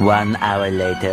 1 hour later.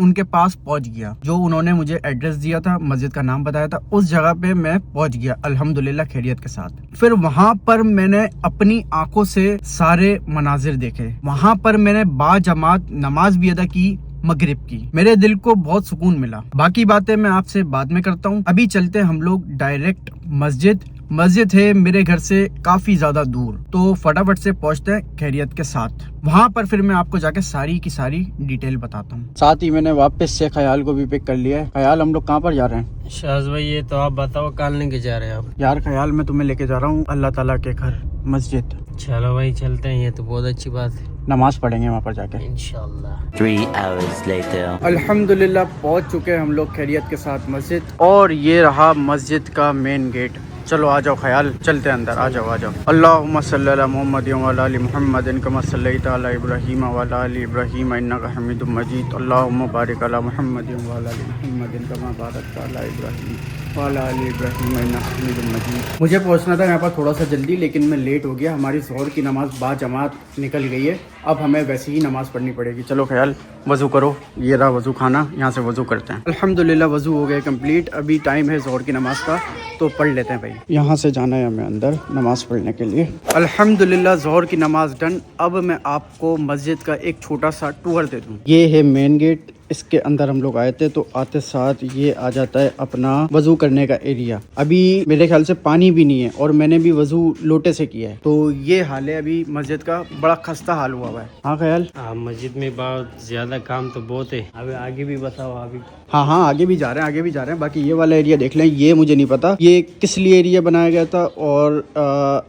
ان کے پاس پہنچ گیا. جو انہوں نے مجھے ایڈریس دیا تھا, مسجد کا نام بتایا تھا, اس جگہ پہ میں پہنچ گیا الحمدللہ خیریت کے ساتھ. پھر وہاں پر میں نے اپنی آنکھوں سے سارے مناظر دیکھے. وہاں پر میں نے با جماعت نماز بھی ادا کی, مغرب کی. میرے دل کو بہت سکون ملا. باقی باتیں میں آپ سے بعد میں کرتا ہوں. ابھی چلتے ہیں ہم لوگ ڈائریکٹ مسجد ہے میرے گھر سے کافی زیادہ دور, تو فٹافٹ سے پہنچتے ہیں خیریت کے ساتھ. وہاں پر پھر میں آپ کو جا کے ساری کی ساری ڈیٹیل بتاتا ہوں. ساتھ ہی میں نے واپس سے خیال کو بھی پک کر لیا ہے. خیال, ہم لوگ کہاں پر جا رہے ہیں؟ شاز بھائی یہ تو آپ بتاؤ, کال لے کے جا رہے ہیں آپ؟ یار خیال میں تمہیں لے کے جا رہا ہوں اللہ تعالیٰ کے گھر, مسجد. چلو بھائی چلتے ہیں, یہ تو بہت اچھی بات ہے. نماز پڑھیں گے وہاں پر جا کے انشاءاللہ. 3 hours later. الحمدللہ پہنچ چکے ہم لوگ خیریت کے ساتھ مسجد, اور یہ رہا مسجد کا مین گیٹ. چلو آ جاؤ خیال, چلتے ہیں اندر. آ جاؤ. اللہم صلی علی محمد وعلی آل محمد کما صلیت علی ابراہیم وعلی آل ابراہیم انک حمید مجید. اللہم بارک علی محمد وعلی آل محمد کما بارکت علی ابراہیم وعلی آل ابراہیم انک حمید مجید. مجھے پہنچنا تھا یہاں پر تھوڑا سا جلدی, لیکن میں لیٹ ہو گیا. ہماری ظہر کی نماز با جماعت نکل گئی ہے, اب ہمیں ویسے ہی نماز پڑھنی پڑے گی. چلو خیال, وضو کرو. یہ رہا وضو خانہ, یہاں سے وضو کرتے ہیں. الحمدللہ وضو ہو گئے کمپلیٹ. ابھی ٹائم ہے ظہر کی نماز کا, تو پڑھ لیتے ہیں بھائی. یہاں سے جانا ہے ہمیں اندر نماز پڑھنے کے لیے. الحمدللہ ظہر کی نماز ڈن. اب میں آپ کو مسجد کا ایک چھوٹا سا ٹور دے دوں. یہ ہے مین گیٹ, اس کے اندر ہم لوگ آئے تھے, تو آتے ساتھ یہ آ جاتا ہے اپنا وضو کرنے کا ایریا. ابھی میرے خیال سے پانی بھی نہیں ہے, اور میں نے بھی وضو لوٹے سے کیا ہے. تو یہ حال ہے ابھی مسجد کا, بڑا خستہ حال ہوا ہوا ہے. ہاں خیال, مسجد میں بہت زیادہ کام تو بہت ہے. اب آگے بھی بتاؤ ابھی. ہاں آگے بھی جا رہے ہیں. باقی یہ والا ایریا دیکھ لیں, یہ مجھے نہیں پتا یہ کس لیے ایریا بنایا گیا تھا اور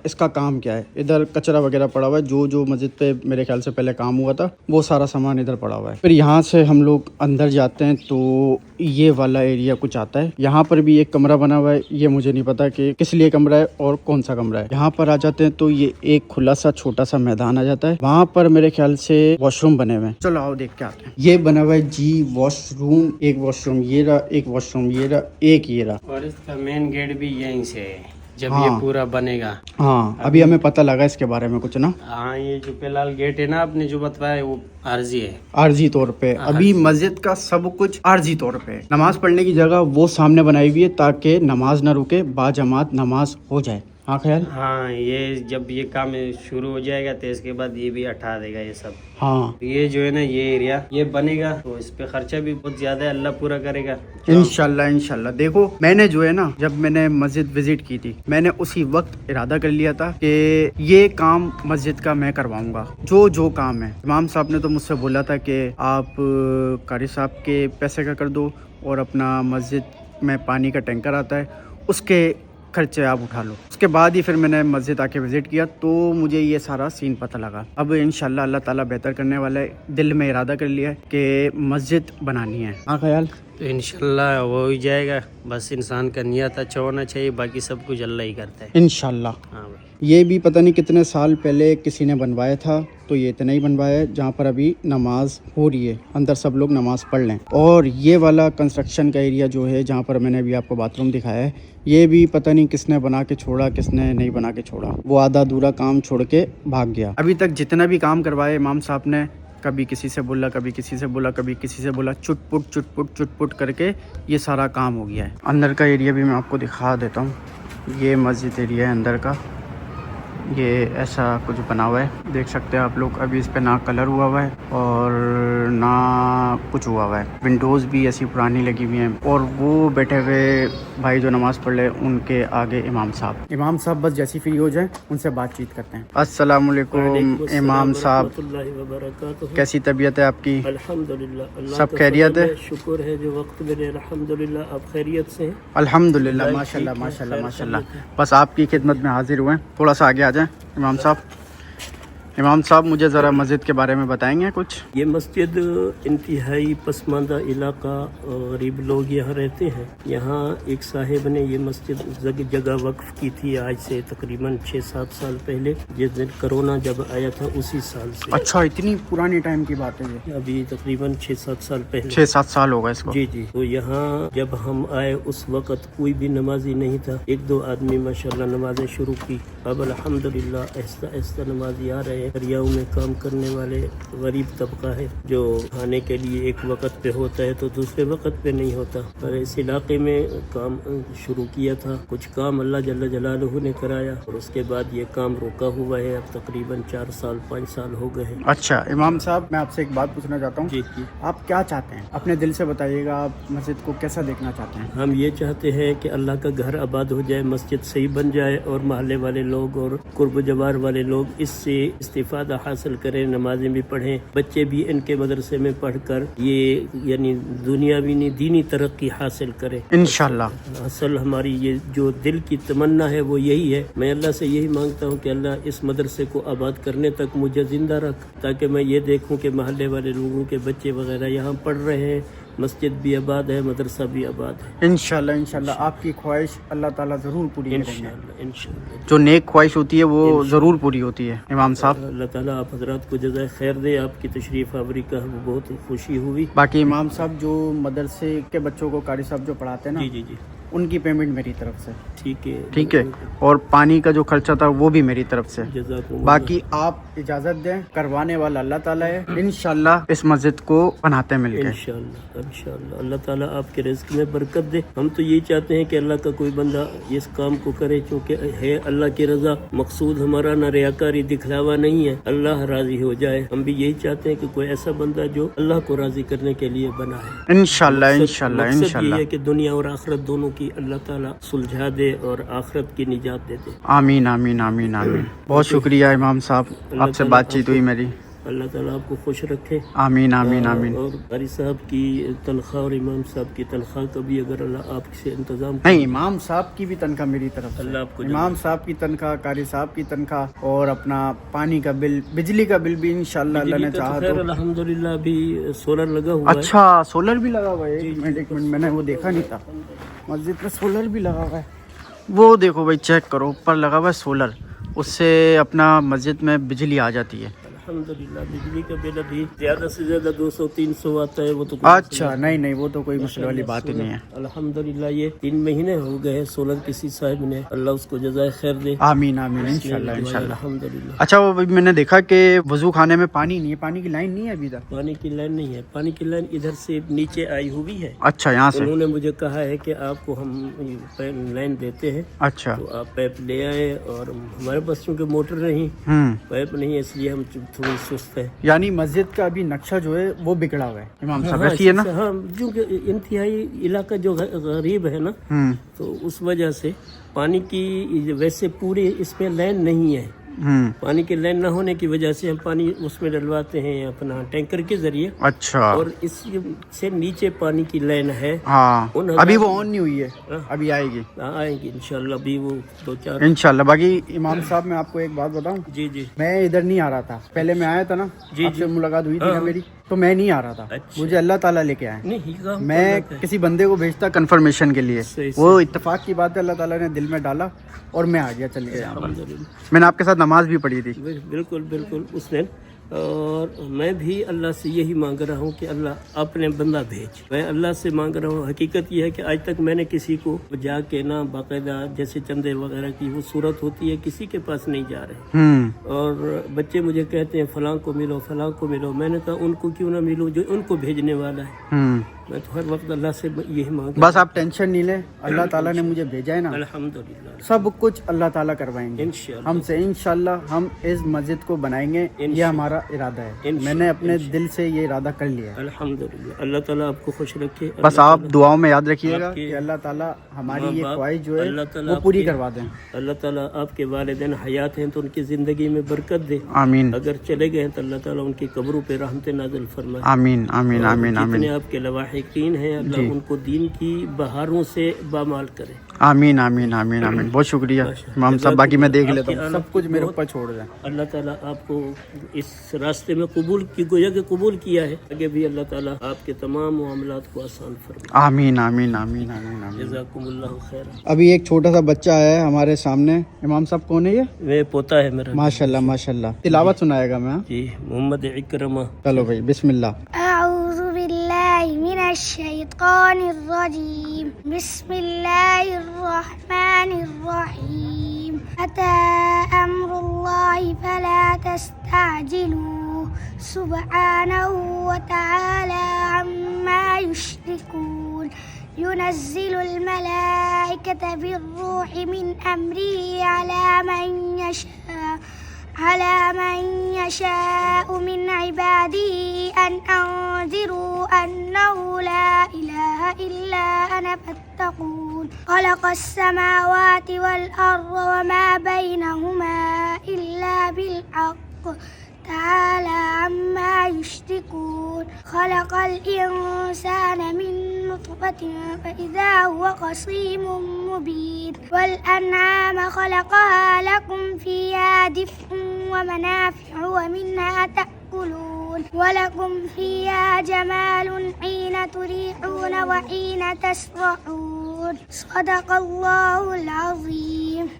اس کا کام کیا ہے. ادھر کچرا وغیرہ پڑا ہوا ہے, جو مسجد پہ میرے خیال سے پہلے کام ہوا تھا وہ سارا سامان ادھر پڑا ہوا ہے. پھر یہاں سے ہم لوگ اندر جاتے ہیں تو یہ والا ایریا کچھ آتا ہے. یہاں پر بھی ایک کمرہ بنا ہوا ہے, یہ مجھے نہیں پتا کہ کس لیے کمرہ ہے اور کون سا کمرہ ہے. یہاں پر آ جاتے ہیں تو یہ ایک کھلا سا چھوٹا سا میدان آ جاتا ہے. وہاں پر میرے خیال سے واش روم بنے ہوئے ہیں. چلو آؤ دیکھ کے آتے ہیں. یہ بنا ہوا ہے جی واش روم, ایک واش روم یہ رہا, ایک واش روم یہ رہا, ایک یہ رہا. اور اس کا مین گیٹ بھی یہیں سے ہے جب ہاں. یہ پورا بنے گا. ہاں ابھی ہمیں پتہ لگا اس کے بارے میں کچھ نا. ہاں یہ جو فی الحال گیٹ ہے نا آپ نے جو بتایا وہ عارضی ہے, عارضی طور پہ. ابھی مسجد کا سب کچھ عارضی طور پہ. نماز پڑھنے کی جگہ وہ سامنے بنائی ہوئی ہے تاکہ نماز نہ رکے, با جماعت نماز ہو جائے. ہاں خیال, ہاں یہ جب یہ کام شروع ہو جائے گا تو اس کے بعد یہ بھی ہٹا دے گا یہ سب. ہاں یہ جو ہے نا یہ ایریا یہ بنے گا تو اس پہ خرچہ بھی بہت زیادہ ہے, اللہ پورا کرے گا انشاءاللہ. دیکھو میں نے جو ہے نا, جب میں نے مسجد وزٹ کی تھی, میں نے اسی وقت ارادہ کر لیا تھا کہ یہ کام مسجد کا میں کرواؤں گا. جو کام ہے, امام صاحب نے تو مجھ سے بولا تھا کہ آپ قاری صاحب کے پیسے کا کر دو, اور اپنا مسجد میں پانی کا ٹینکر آتا ہے اس کے خرچے آپ اٹھا لو. اس کے بعد ہی پھر میں نے مسجد آ کے وزٹ کیا تو مجھے یہ سارا سین پتہ لگا. اب انشاءاللہ اللہ تعالیٰ بہتر کرنے والا ہے. دل میں ارادہ کر لیا ہے کہ مسجد بنانی ہے. ہاں خیال, تو انشاءاللہ وہ ہی جائے گا. بس انسان کا نیت اچھا ہونا چاہیے, باقی سب کچھ اللہ ہی کرتا ہے انشاءاللہ. ہاں بھائی. یہ بھی پتہ نہیں کتنے سال پہلے کسی نے بنوایا تھا, تو یہ اتنا ہی بنوایا ہے جہاں پر ابھی نماز ہو رہی ہے, اندر سب لوگ نماز پڑھ لیں. اور یہ والا کنسٹرکشن کا ایریا جو ہے جہاں پر میں نے ابھی آپ کو باتھ روم دکھایا ہے, یہ بھی پتہ نہیں کس نے بنا کے چھوڑا, کس نے نہیں بنا کے چھوڑا. وہ آدھا ادھورا کام چھوڑ کے بھاگ گیا. ابھی تک جتنا بھی کام کروائے امام صاحب نے, کبھی کسی سے بولا, کبھی کسی سے بولا, کبھی کسی سے بولا, چٹ پٹ کر کے یہ سارا کام ہو گیا ہے. اندر کا ایریا بھی میں آپ کو دکھا دیتا ہوں. یہ مسجد ایریا ہے اندر کا, یہ ایسا کچھ بنا ہوا ہے, دیکھ سکتے ہیں آپ لوگ. ابھی اس پہ نہ کلر ہوا ہے اور نہ کچھ ہوا ہے. ونڈوز بھی ایسی پرانی لگی ہوئی ہیں. اور وہ بیٹھے ہوئے بھائی جو نماز پڑھ لے, ان کے آگے امام صاحب بس جیسی فری ہو جائیں ان سے بات چیت کرتے ہیں. السلام علیکم امام صاحب, کیسی طبیعت ہے آپ کی؟ الحمدللہ سب خیریت ہے؟ شکر ہے جو وقت ملے الحمدللہ. آپ خیریت سے ہیں؟ الحمدللہ ماشاءاللہ. بس آپ کی خدمت میں حاضر ہوئے ہیں. تھوڑا سا آگے آ جائیں امام صاحب مجھے ذرا مسجد کے بارے میں بتائیں گے کچھ؟ یہ مسجد انتہائی پسماندہ علاقہ, غریب لوگ یہاں رہتے ہیں. یہاں ایک صاحب نے یہ مسجد جگہ وقف کی تھی آج سے تقریباً 6-7 سال پہلے, جس دن کرونا جب آیا تھا اسی سال سے. اچھا, اتنی پرانی ٹائم کی بات ہے یہ؟ ابھی تقریباً 6-7 سال پہلے. 6-7 سال ہو گئے اس کو. جی. تو یہاں جب ہم آئے اس وقت کوئی بھی نمازی نہیں تھا. 1-2 آدمی ماشاءاللہ نمازیں شروع کی. اب الحمدللہ آہستہ آہستہ نمازی آ رہے ہے, دریاؤں میں کام کرنے والے غریب طبقہ ہے جو کھانے کے لیے ایک وقت پہ ہوتا ہے تو دوسرے وقت پہ نہیں ہوتا. اور اس علاقے میں کام شروع کیا تھا, کچھ کام اللہ جل جلالہ نے کرایا اور اس کے بعد یہ کام روکا ہوا ہے. اب تقریباً 4 سال 5 سال ہو گئے ہیں. اچھا امام صاحب, میں آپ سے ایک بات پوچھنا چاہتا ہوں. جی جی, آپ کیا چاہتے ہیں, اپنے دل سے بتائیے گا, آپ مسجد کو کیسا دیکھنا چاہتے ہیں؟ ہم یہ چاہتے ہیں کہ اللہ کا گھر آباد ہو جائے, مسجد صحیح بن جائے اور محلے والے لوگ اور قرب و جوار والے لوگ اس سے استفادہ حاصل کریں, نمازیں بھی پڑھیں, بچے بھی ان کے مدرسے میں پڑھ کر یہ یعنی دنیاوی نہیں دینی ترقی حاصل کریں انشاءاللہ. اصل ہماری یہ جو دل کی تمنا ہے وہ یہی ہے. میں اللہ سے یہی مانگتا ہوں کہ اللہ اس مدرسے کو آباد کرنے تک مجھے زندہ رکھ, تاکہ میں یہ دیکھوں کہ محلے والے لوگوں کے بچے وغیرہ یہاں پڑھ رہے ہیں, مسجد بھی آباد ہے, مدرسہ بھی آباد ہے. انشاءاللہ انشاءاللہ آپ کی خواہش اللہ تعالیٰ ضرور پوری کریں گے. انشاءاللہ انشاءاللہ جو نیک خواہش ہوتی ہے وہ ضرور پوری ہوتی ہے. امام صاحب, اللہ تعالیٰ آپ حضرات کو جزائے خیر دے. آپ کی تشریف آوری کا ہمیں بہت خوشی ہوئی. باقی امام صاحب جو مدرسے کے بچوں کو قاری صاحب جو پڑھاتے ہیں نا, جی جی جی, ان کی پیمنٹ میری طرف سے, ٹھیک ہے ٹھیک ہے, اور پانی کا جو خرچہ تھا وہ بھی میری طرف سے. جزاکم اللہ. باقی آپ اجازت دیں, کروانے والا اللہ تعالیٰ ہے. انشاءاللہ اس مسجد کو بناتے مل کے. انشاءاللہ انشاءاللہ اللہ تعالیٰ آپ کے رزق میں برکت دے. ہم تو یہی چاہتے ہیں کہ اللہ کا کوئی بندہ اس کام کو کرے, چونکہ ہے اللہ کی رضا مقصود ہمارا, نہ ریاکاری دکھلاوا نہیں ہے, اللہ راضی ہو جائے. ہم بھی یہی چاہتے ہیں کہ کوئی ایسا بندہ جو اللہ کو راضی کرنے کے لیے بنا ہے. انشاءاللہ انشاءاللہ مقصد یہ انشاءاللہ. ہے کہ دنیا اور آخرت دونوں کی اللہ تعالیٰ سلجھا دے اور آخرت کی نجات دے دے. آمین آمین آمین آمین. بہت شکریہ امام صاحب, آپ سے بات چیت ہوئی میری. اللہ تعالیٰ آپ کو خوش رکھے. آمین آمین آمین. اور قاری صاحب کی تنخواہ اور امام صاحب کی تنخواہ کا بھی اگر اللہ آپ سے انتظام نہیں, امام صاحب کی بھی تنخواہ میری طرف سے. اللہ آپ کو امام صاحب کی تنخواہ, قاری صاحب کی تنخواہ, اور اپنا پانی کا بل, بجلی کا بل بھی انشاءاللہ اللہ نے چاہا خیر تو. الحمدللہ ابھی سولر لگا ہوا ہے. اچھا سولر بھی لگا ہوا ہے. ایک منٹ میں نے وہ دیکھا نہیں تھا, مسجد میں سولر بھی لگا ہوا ہے. وہ دیکھو بھائی, چیک کرو, اوپر لگا ہوا ہے سولر, اس سے اپنا مسجد میں بجلی آ جاتی ہے. الحمدللہ بجلی کا بل ابھی زیادہ سے زیادہ 200-300 آتا ہے. وہ تو کوئی اچھا نہیں نہیں, وہ تو کوئی مسئلہ والی بات ہی نہیں ہے. الحمدللہ یہ 3 مہینے ہو گئے سولر کسی صاحب نے, اللہ اس کو جزائے خیر دے. آمین آمین انشاءاللہ انشاءاللہ. الحمدللہ. اچھا وہ میں نے دیکھا کہ وضو خانے میں پانی نہیں ہے, پانی کی لائن نہیں ہے ابھی تک. پانی کی لائن نہیں ہے, پانی کی لائن ادھر سے نیچے آئی ہوئی ہے. اچھا یہاں سے. انہوں نے مجھے کہا ہے کہ آپ کو ہم لائن دیتے ہیں, اچھا تو آپ پائپ لے آئے. اور ہمارے پاس چونکہ موٹر نہیں, پائپ نہیں ہے, اس لیے ہم تھوڑی سست ہے. یعنی مسجد کا ابھی نقشہ جو ہے وہ بگڑا ہوا ہے امام صاحب, ایسی ہے نا. ہاں, کیونکہ انتہائی علاقہ جو غریب ہے نا, تو اس وجہ سے پانی کی ویسے پوری اس میں لائن نہیں ہے. پانی کی لائن نہ ہونے کی وجہ سے ہم پانی اس میں ڈلواتے ہیں اپنا ٹینکر کے ذریعے. اچھا, اور اس سے نیچے پانی کی لائن ہے. ہاں ابھی وہ آن نہیں ہوئی ہے, ابھی آئے گی. آئیں گی انشاءاللہ, ابھی وہ 2-4 انشاءاللہ. باقی امام صاحب میں آپ کو ایک بات بتاؤں, جی جی میں ادھر نہیں آ رہا تھا, پہلے میں آیا تھا نا, آپ سے ملاقات ہوئی تھی نا میری, تو میں نہیں آ رہا تھا. مجھے اللہ تعالیٰ لے کے آئے. نہیں, میں کسی بندے کو بھیجتا کنفرمیشن کے لیے, صحیح. وہ اتفاق کی بات ہے, اللہ تعالیٰ نے دل میں ڈالا اور میں آ گیا, چل گیا یہاں پر. الحمدللہ. میں نے آپ کے ساتھ نماز بھی پڑھی تھی. بالکل بالکل اس نے. اور میں بھی اللہ سے یہی مانگ رہا ہوں کہ اللہ اپنے بندہ بھیج. میں اللہ سے مانگ رہا ہوں. حقیقت یہ ہے کہ آج تک میں نے کسی کو جا کے نہ باقاعدہ جیسے چندے وغیرہ کی وہ صورت ہوتی ہے, کسی کے پاس نہیں جا رہے. اور بچے مجھے کہتے ہیں فلاں کو ملو, فلاں کو ملو. میں نے کہا ان کو کیوں نہ ملو جو ان کو بھیجنے والا ہے. میں تو ہر وقت اللہ سے یہی مانگ. بس آپ ٹینشن نہیں لیں, اللہ تعالیٰ نے مجھے بھیجا ہے نا, الحمدللہ سب کچھ اللہ تعالیٰ کروائیں گے انشاءاللہ. ہم سے. انشاءاللہ ہم اس مسجد کو بنائیں گے, یہ ہمارا ارادہ ہے. میں نے اپنے دل سے یہ ارادہ کر لیا ہے. الحمدللہ. اللہ تعالیٰ آپ کو خوش رکھے. بس آپ دعاؤں میں یاد رکھیے گا کہ اللہ تعالیٰ ہماری یہ خواہش جو ہے اللہ تعالیٰ وہ پوری کروا دیں. اللہ تعالیٰ آپ کے والدین حیات ہیں تو ان کی زندگی میں برکت دے. آمین اگر چلے گئے ہیں تو اللہ تعالیٰ ان کی قبروں پہ رحمت نازل فرمائے. آمین آمین آمین آمین. جتنے آپ کے لواحقین ہیں اللہ ان کو دین کی بہاروں سے بامال کرے. آمین آمین آمین آمین. بہت شکریہ امام صاحب, باقی میں دیکھ لیتا ہوں, سب کچھ میرے اوپر چھوڑ دیں. اللہ تعالیٰ آپ کو اس راستے میں قبول کی گویا کہ قبول کیا ہے, آگے بھی اللہ تعالیٰ آپ کے تمام معاملات کو آسان فرمائے. آمین آمین آمین آمین آمین. جزاکم اللہ خیر. ابھی ایک چھوٹا سا بچہ آیا ہے ہمارے سامنے. امام صاحب کون ہے یہ؟ وہ پوتا ہے میرا. ماشاء اللہ ماشاء اللہ. تلاوت سنائے گا میں. جی, محمد اکرمہ. چلو بھائی بسم اللہ. أعوذ بالله من الشيطان الرجيم بسم الله الرحمن الرحيم أتى أمر الله فلا تستعجلوه سبحانه وتعالى عما يشركون ينزل الملائكة بالروح من أمره على من يشاء من عباده أن أنذروا أنه لا إله إلا أنا فاتقون خلق السماوات والأرض وما بينهما إلا بالحق تعالى عما يشركون خلق الإنسان من نطفة فإذا هو خصيم مبين والأنعام خلقها لكم فيها دفء ومنافع ومنها تأكلون ولكم فيها جمال حين تريحون وحين تسرحون صدق الله العظيم.